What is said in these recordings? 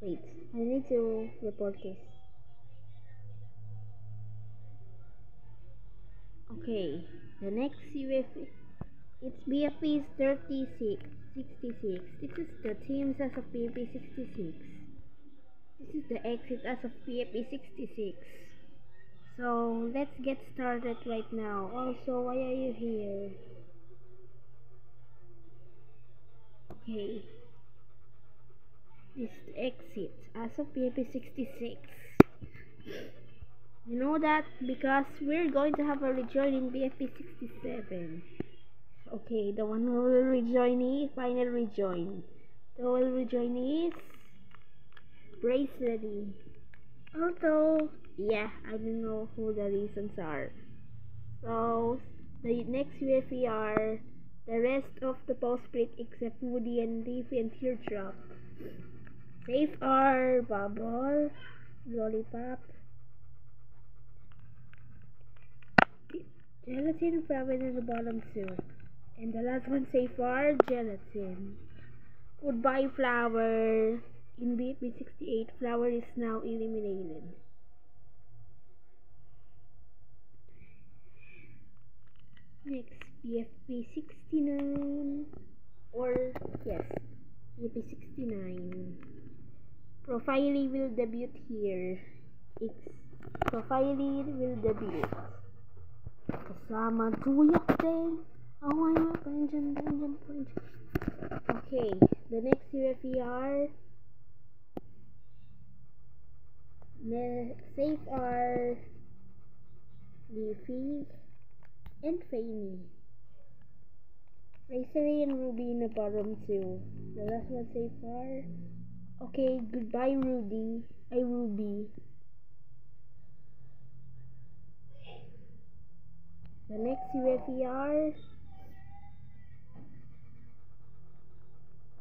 Wait, I need to report this. Okay, the next UFP, it's BFP is 36, 66. This is the teams as of BFP 66. This is the exit as of BFP 66. So let's get started right now. Also, why are you here? Okay, this is the exit as of BFP 66. You know that because we're going to have a rejoin in BFP 67. Okay, the one who will rejoin is final rejoin. The will rejoin is Bracelety. Although, yeah, I don't know who the reasons are. So, the next UFE are the rest of the post split except Woody and Leafy and Teardrop. Safe are Bubble, Lollipop, Gelatin, Fraven, and the bottom two. And the last one safe are Gelatin. Goodbye, Flower. In BFB 68, Flower is now eliminated. Next, BFB 69. Or, yes, BFB 69. Profile will debut here. Profile will debut. Kasama Duyak din. Oh, I'm a pension. Okay, the next UFE are safe are Leafy and Fanny. Racery and Ruby in the bottom two. The last one safe are. Okay, goodbye Ruby. The next UFE are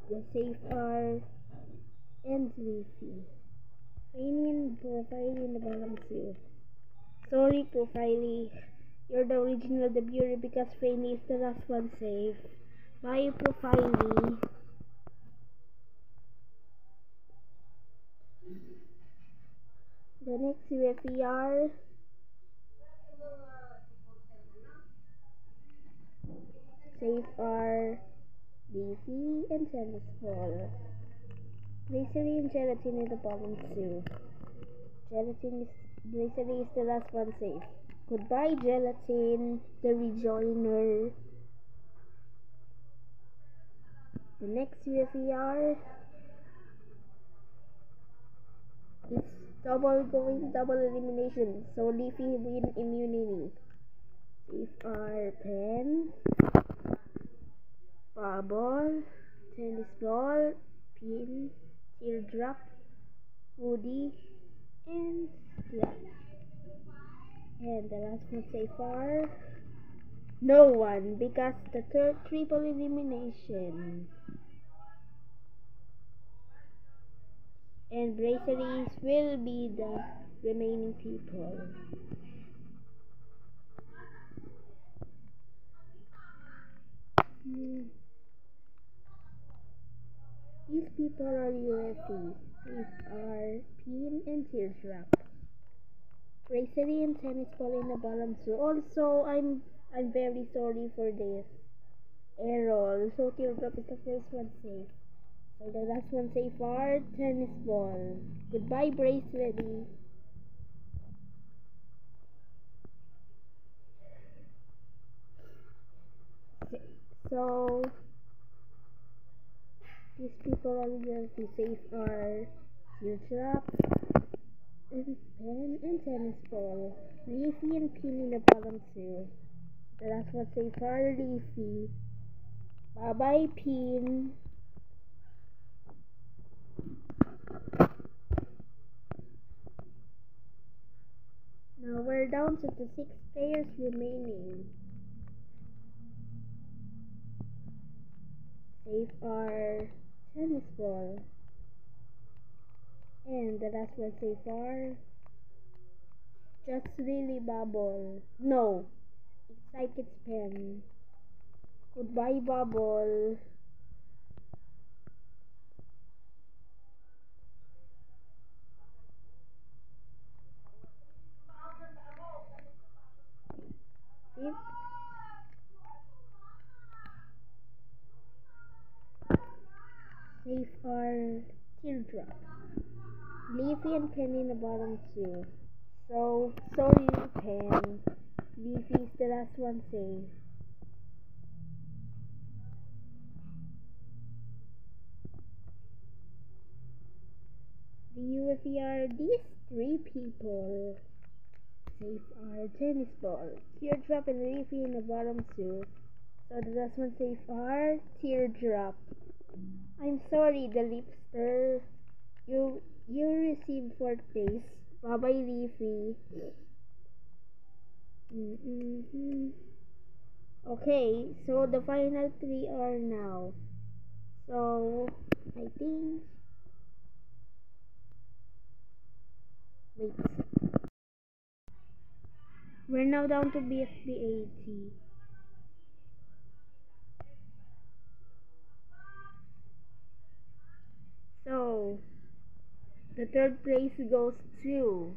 the safe are and Leafy. Fanny and Profile in the bottom two. Sorry, Profile. You're the original debut because Fanny is the last one safe. Bye, Profile. The next UFE are safe are Leafy and Tennis Ball. Bracery and Gelatin in the bottom two. Bracery is the last one safe. Goodbye, Gelatin, the rejoiner. The next UFE is double elimination, so Leafy win immunity. Safe are Pen, Bubble, Tennis Ball, Pin, Teardrop, Woody, and yeah. And the last one safe are no one because the third triple elimination. And Braceries will be the remaining people. These people are UFE. These are Pin and Teardrop. Bracery and Tennis Ball in the bottom two. Also, I'm very sorry for this error. So Teardrop is the first one safe. So the last one safe are Tennis Ball. Goodbye, Bracelet. So these people are going to safe are Teardrop and Pen and Tennis Ball. Leafy and Pin in the bottom two. The last one safe are Leafy. Bye bye, Pin. Now we're down to the 6 players remaining. Safe are Tennis Ball. And the last one safe are Just Really Bubble. No, it's like it's Pen. Goodbye, Bubble. are Teardrop. Leafy and Penny in the bottom two. So, sorry, Pen. Leafy is the last one safe. The UFE are these three people. Safe are Tennis Ball, Teardrop, and Leafy in the bottom two. So the last one safe are Teardrop. I'm sorry, the Lipster. You received 4th place. Bye bye, Leafy. Okay, so the final three are now. So I think. Wait. We're now down to BFB 80. So the 3rd place goes to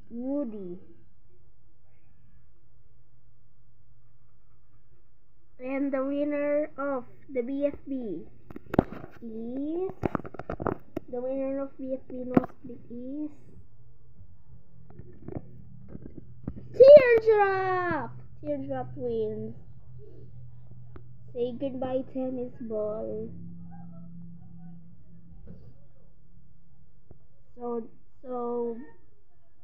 Woody. And the winner of the BFB is Nosebleed is Teardrop. Teardrop wins. Say goodbye, Tennis Ball. So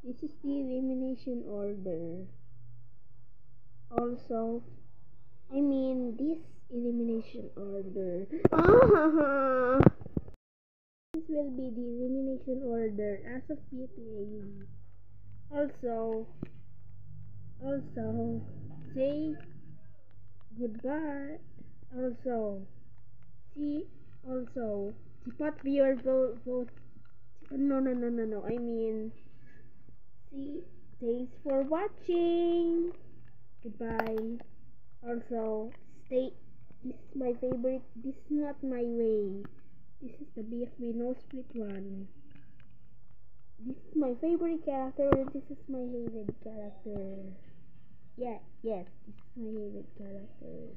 this is the elimination order. Also, I mean this elimination order. This will be the elimination order as of PPA. Also, say goodbye. Also, Teapot viewer vote. No. I mean, see, thanks for watching. Goodbye. Also, stay. This is my favorite. This is not my way. This is the BFB No Split one. This is my favorite character. This is my hated character. Yes, this is my favorite character.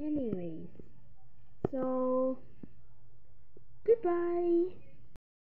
Anyways, so goodbye.